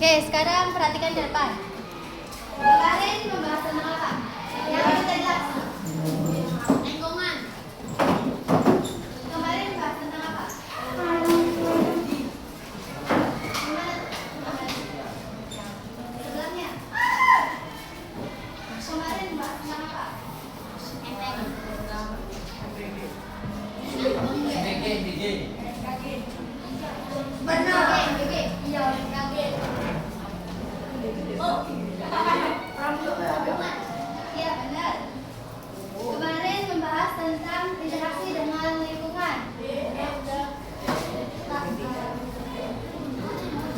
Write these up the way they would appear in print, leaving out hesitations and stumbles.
Oke, sekarang perhatikan ke depan. Kemarin membahas tentang apa? Yang kita jelas. Lingkungan. Kemarin membahas tentang apa? Sebelumnya. Kemarin membahas tentang apa? Benar. Iya, iya benar. Kemarin membahas tentang interaksi dengan lingkungan.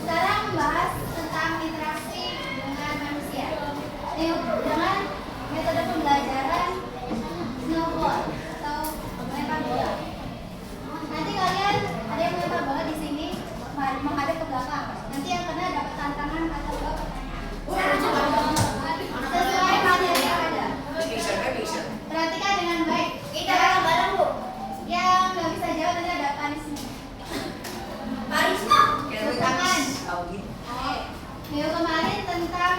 Sekarang membahas tentang interaksi dengan manusia. Dengan metode pembelajaran snowball atau melempar bola. Nanti kalian ada yang melempar bola di sini menghadap ke belakang. Nanti yang kena dapat tantangan atau pertanyaan. Sesuai materi yang ada. Perhatikan dengan baik. Kita bareng bu. Yang nggak bisa jawab nanti ada punishment. Tangan. Minggu kemarin tentang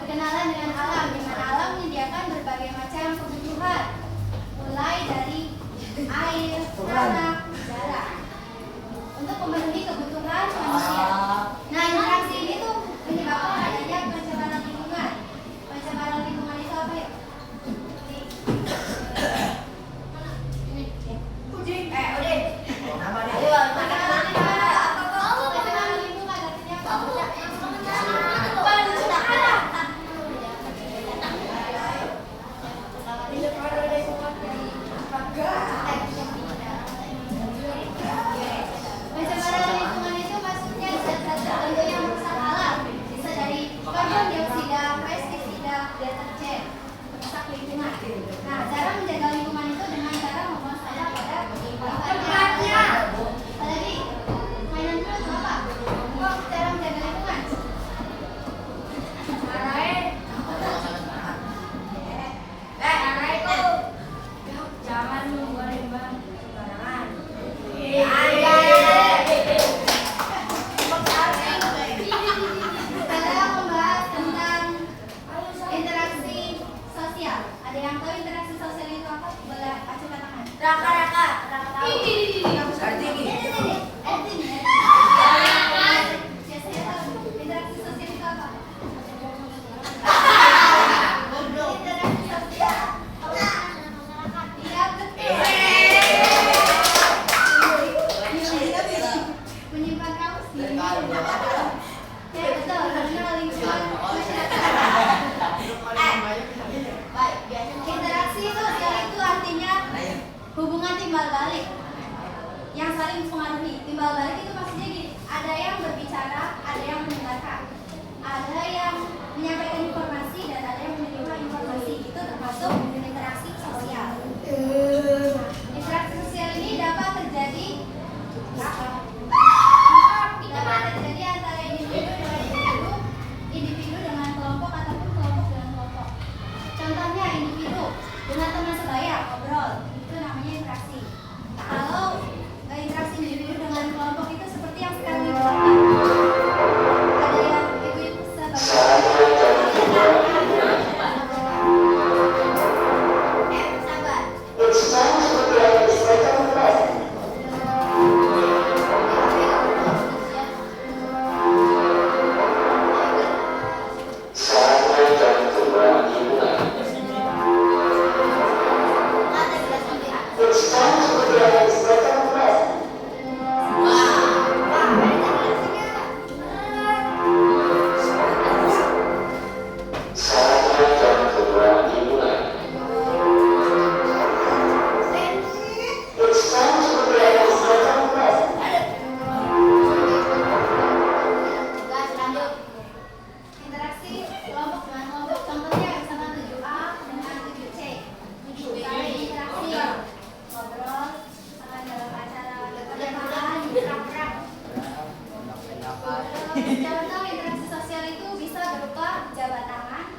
perkenalan dengan alam. Dengan alam menyediakan berbagai macam kebutuhan, mulai dari air, tanah, darah, untuk memenuhi kebutuhan manusia. Nah, interaksi ini tuh menyebabkan adanya pencemaran lingkungan. Pencemaran lingkungan itu apa ya? Pencemaran lingkungan itu maksudnya zat-zat tertentu yang merusak alam. Bisa dari karbon dioksida, pestisida, deterjen, merusak lingkungan. Nah, cara menjaga lingkungan itu dengan cara membuang sampah pada tempatnya. Apalagi mainan dulu itu apa? Kok cara menjaga lingkungan? Jangan membuang limbah sembarangan. Sekarang membahas tentang interaksi sosial. Ada yang tahu interaksi sosial itu apa? Boleh acungkan tangan. Raka tahu. Biasanya tahu interaksi sosial itu apa? Interaksi sosial. Iya betul. Menyimpan kamus di ya betul, karena lingkungan masyarakat. Interaksi sosial itu artinya hubungan timbal balik yang saling mempengaruhi. Timbal balik itu maksudnya gini, ada yang berbicara, ada yang mendengarkan, ada yang menyampaikan informasi dan ada yang menerima informasi. Itu termasuk interaksi sosial. Interaksi sosial ini dapat terjadi antara individu dengan kelompok ataupun kelompok dengan kelompok. Contohnya individu dengan teman sebaya ngobrol, itu namanya interaksi. Kalau interaksi individu dengan kelompok itu seperti yang sekarang dilakukan. Ada yang ibu-ibu sabar. Contoh interaksi sosial itu bisa berupa jabat tangan,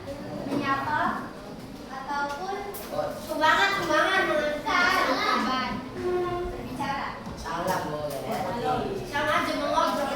menyapa, ataupun sumbangan, berbicara. Salah boleh. Sama aja mengobrol.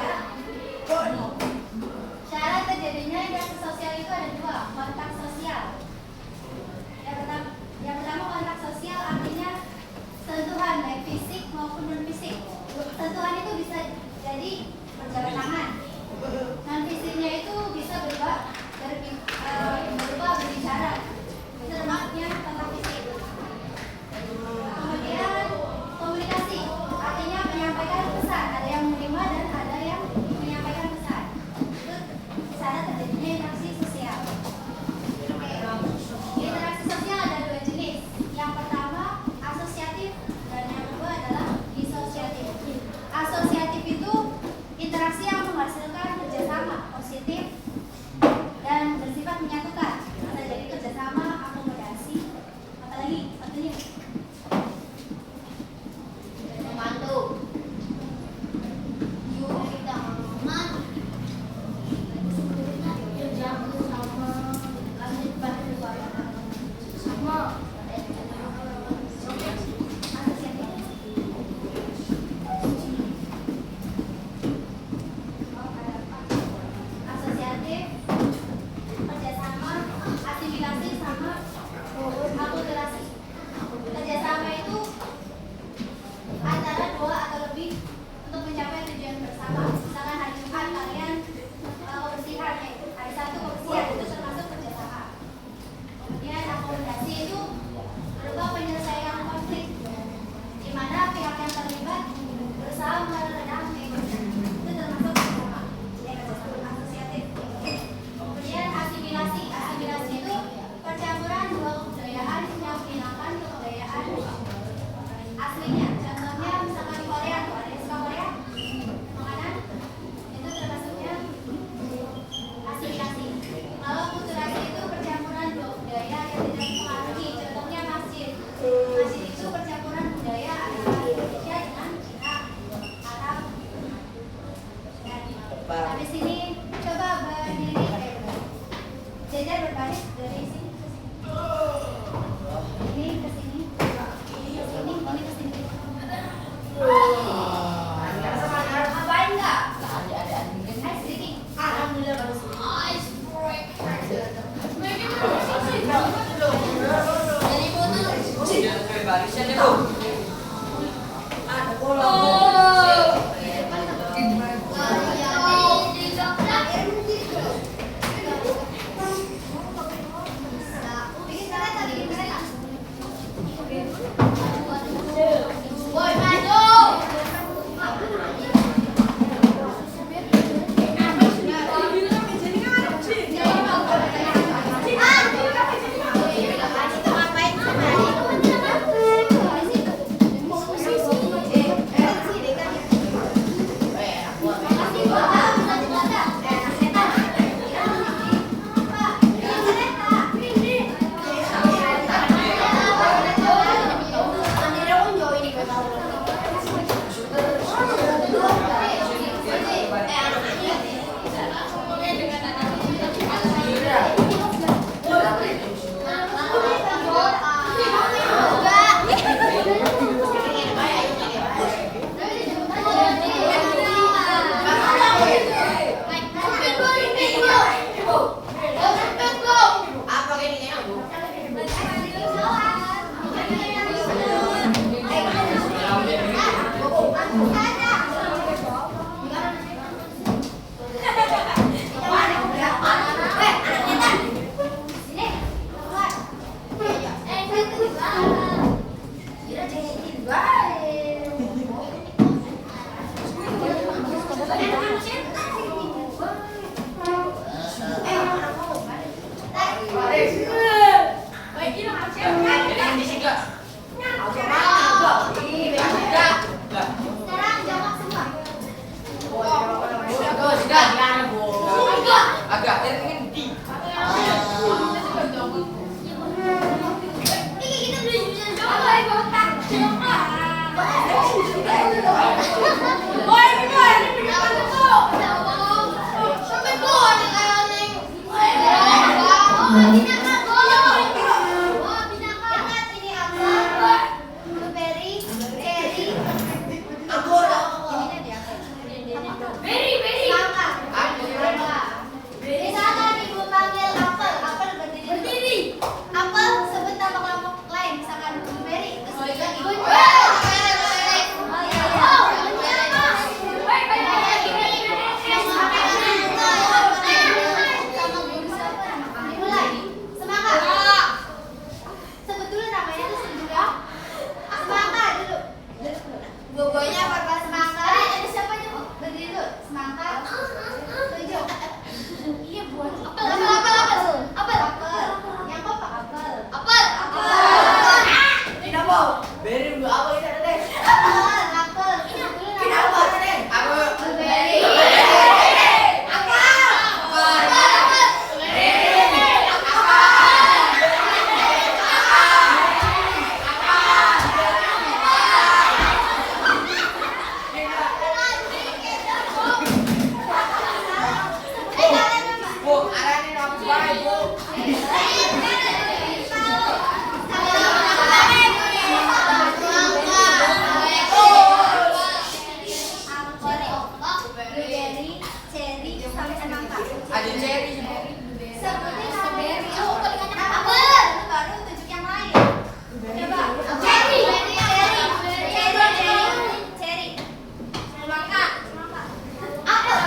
Habis ini coba berdiri kayak begini. Jajar berbaris dari sini ke sini. Ini ke sini. Ini ke sini. Ngapain nggak? Ice drinking. Alhamdulillah bagus. Bikin kereta, bikin kereta. Boy, maju. Sekarang jawab semua. Apel sebut nama kelompok lain, misalkan blueberry, terus lagi. Sebut dulu namanya terus juga. Semangka dulu. Bobonya apa semangka? Ada siapa aja, Bu? Berdiri dulu. Semangka. Tunjuk. Iya, buat apel. Yang apa? Apel. Apel. Sebut dulu namanya. Blueberry. Blueberry, cherry, sampai semangka. Sebutin namanya. Apel. Baru tunjuk yang lain. Coba. Cherry. Semangka. Apel.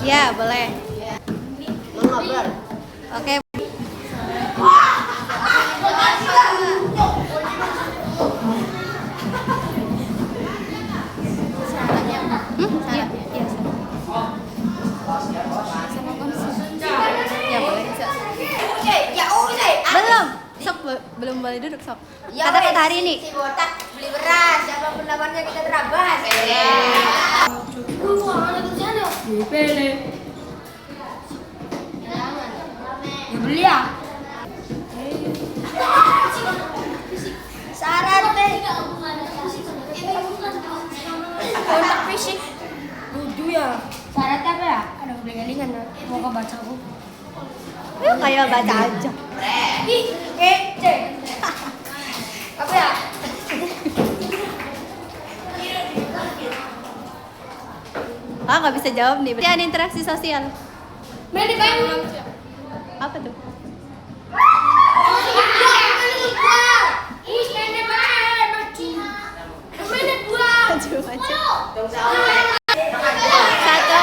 Ya, boleh. Mengobrol. Oke. Iya, iya. Ya, boleh. Belum. Sok, belum boleh duduk, sok. Kata-kata hari ini. Si botak beli beras, siapa pendapatnya kita terabas. Dipilih. Dibeli ya? Saran teh. Kontak fisik. Lucu ya. Syaratnya apa ya? Ada belingan mau ke bacaku. Kayak baca aja. Ih, kece. Apa ya? Ah, nggak bisa jawab nih. Berarti ada interaksi sosial. Main di bangun. Apa tuh? Maju, maju. Satu.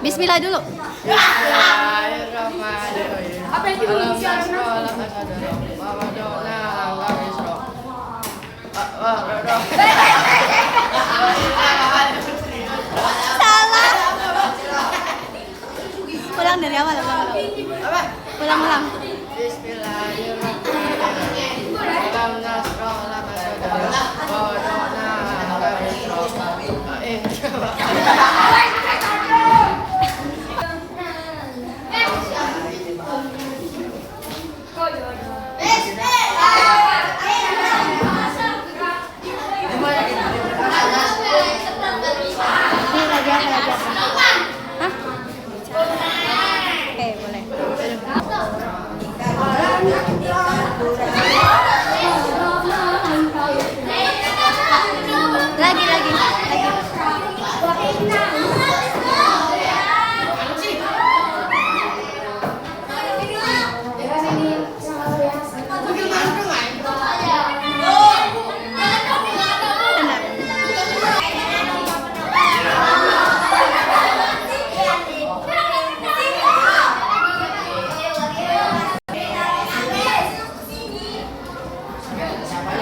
Bismillah dulu. Apa yang Indonesia? Salah. Ulang dari awal, ulang. Ulang. Ini lagi apa? Hah? Oke, boleh. Lagi.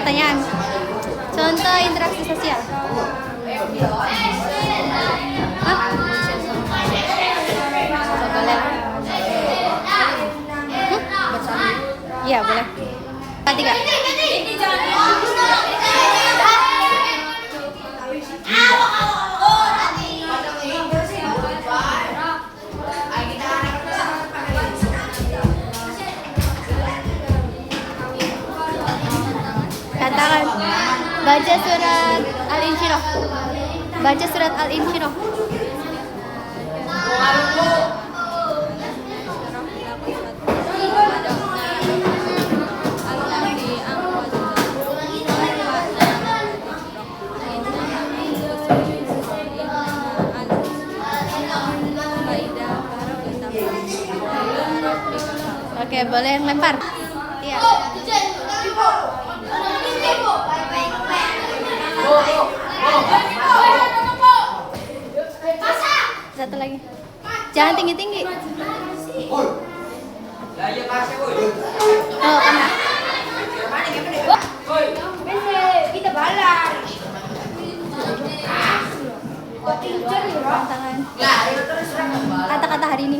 Pertanyaan. Contoh interaksi sosial. Hah? Boleh. Iya, boleh. Tiga. Katakan. Baca surat Al-Insyirah. Baca surat Al-Insyirah. Oke, boleh yang lempar. Iya. Satu lagi. Jangan tinggi-tinggi. Oh, kena. Kita balas. Tangan. Kata-kata hari ini.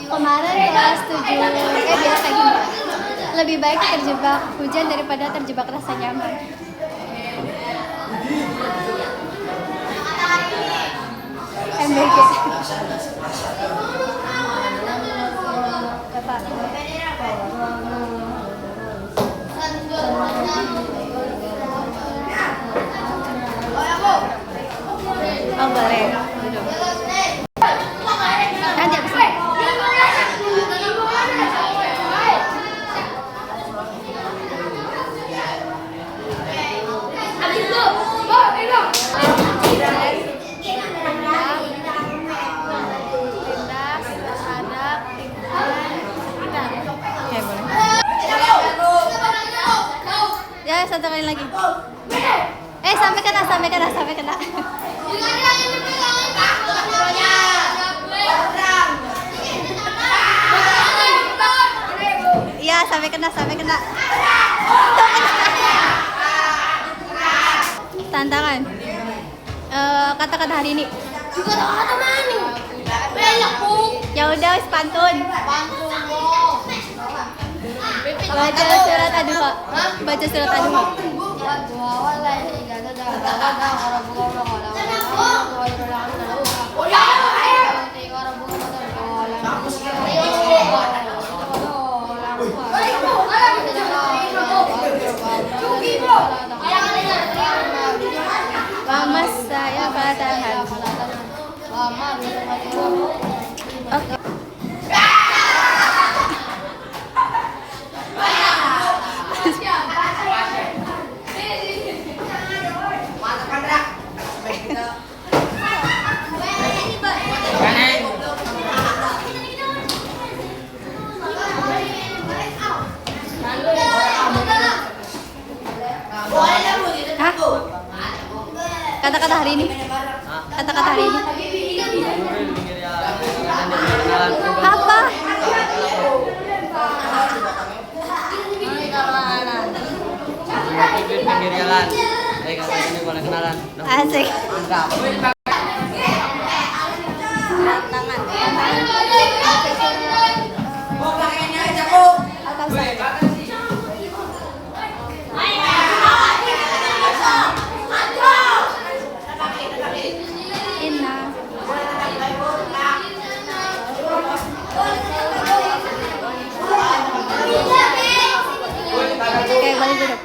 Kemarin kelas 7 biasa gini. Lebih baik terjebak hujan daripada terjebak rasa nyaman. MBG. Bapak. Oh, boleh. Duduk. Nanti habis ini. satu kali lagi. Sampai kena. Iya, sampai kena. Tantangan. Kata-kata hari ini. Juga kata mana? Belak bu. Ya udah, wis pantun. Baca surat Ad-Duha. Mas saya katakan. Oke. Hah? Kata-kata hari ini. Apa? Pinggir jalan. Kalau ini boleh kenalan. Asik. Mantap. Oke, balik duduk.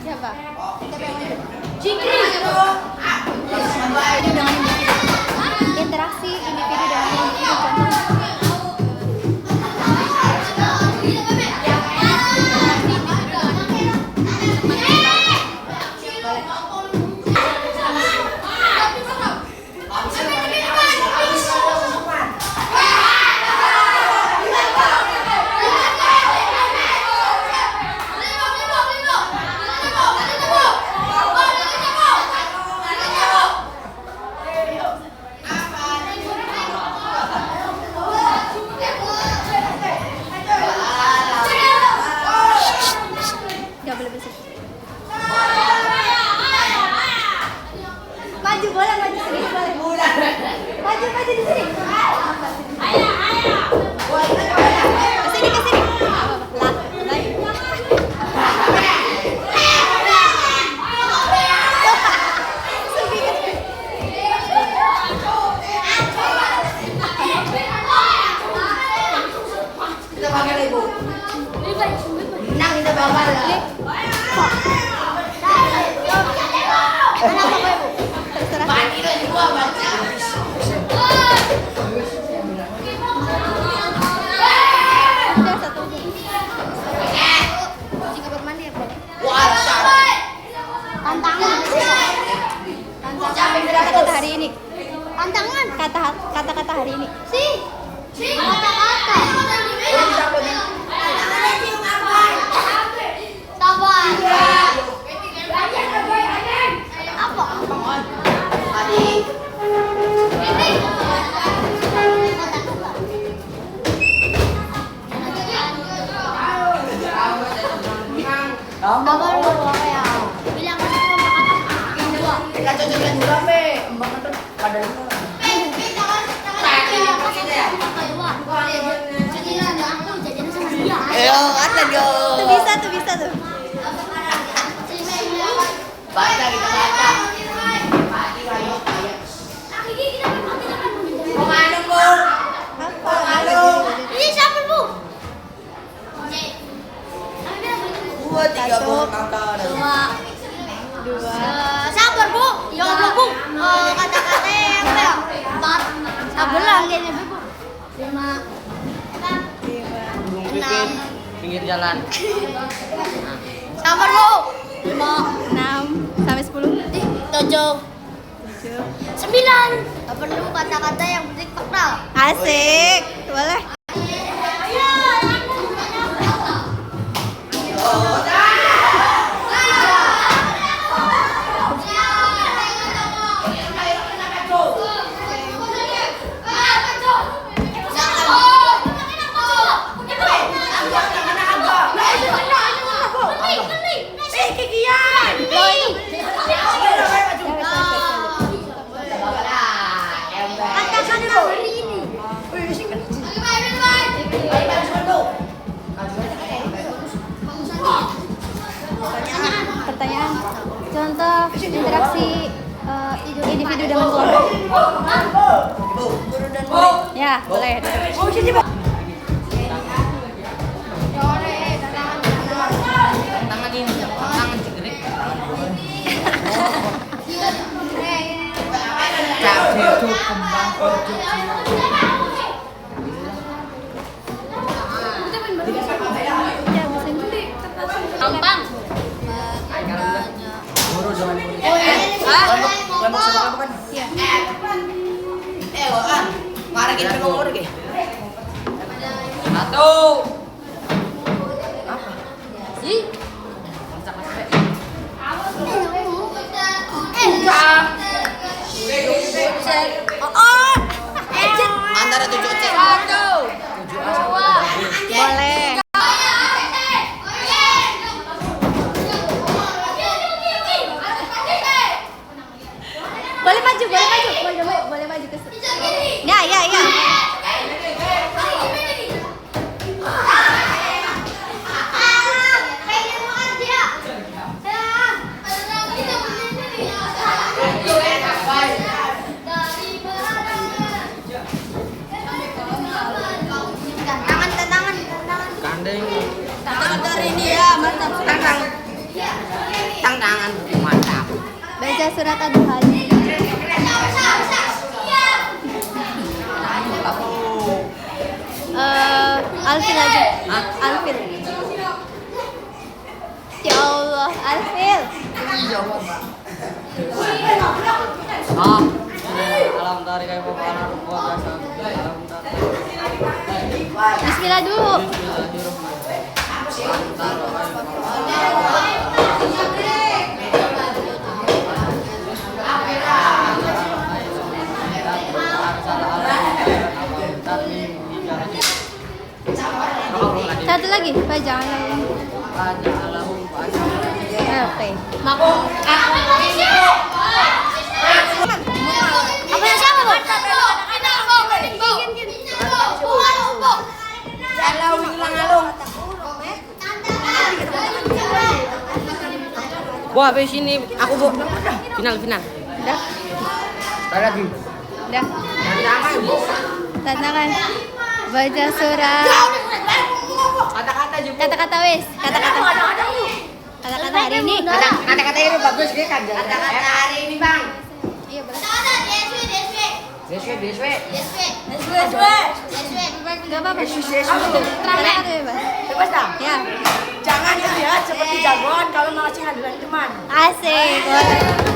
Siapa? Cikri. Dengan interaksi individu dengan individu, nggak boleh berisik. Maju boleh, maju sedikit boleh. Maju di sini. Ke sini. Kita pakai ibu. Nang kita bawa lah. Terserah. Mati lah ibu baca. Udah satu. Jika bermandi ya bro. Wah, syarat. Tantangan. Kata-kata hari ini. Tantangan. Kata-kata hari ini. Kata-kata. Sabar. Apa? Adik. Sabar lu apa ya? Bilang ke situ makan dua. Kita cocokin dulu, Be. Mbak kan pada dulu. Ayo, kata go. Tuh bisa tuh. Baca kita baca. Mau nganu, Bu? Apa? Ini siapa bu? 2, 3 kakak. 2. Sabar bu. Ya Allah bu. Kata-kata yang apa ya? pinggir jalan. Nomor lu. 5, 6, sampai 10. 7. 9. Gak perlu kata-kata yang penting fakta. Asik. Boleh. Pertanyaan. Contoh interaksi individu dengan kelompok. Ya, boleh. Tangan ini, tangan cegerik. Cabe itu kembang Gampang. Guru jangan. Kelompok sama kelompok kan? Iya. Mari kita ngomong lagi. 1. Ih. Antara 7 C. 1. Boleh. Boleh maju ke sini. Ya. Tangan. Kandeng. Tangan dari ini ya, mantap. Tangan. Mantap. Baca surat Ad-Duhan. Alfil aja. Hah? Alfil. Ya Allah, Alfil. Alam tarik kayak bapak anak rupa biasa. Alam tarik. Bismillah dulu. Satu lagi, Pak jangan. Oke. Apa yang siapa, Bu? Bu, habis ini aku Bu. Final. Udah. Sekali lagi. Udah. Tantangan. Baca surat. Kata-kata juga. Kata-kata wis. Kata-kata hari ini. Kata-kata ini bagus kan? Kata-kata hari ini, Bang. Iya, boleh. DSW. Enggak apa-apa. Kata-kata bebas. Bebas dah. Ya. Jangan lihat seperti jagoan kalau masih ngaduan teman. Asik. Boleh.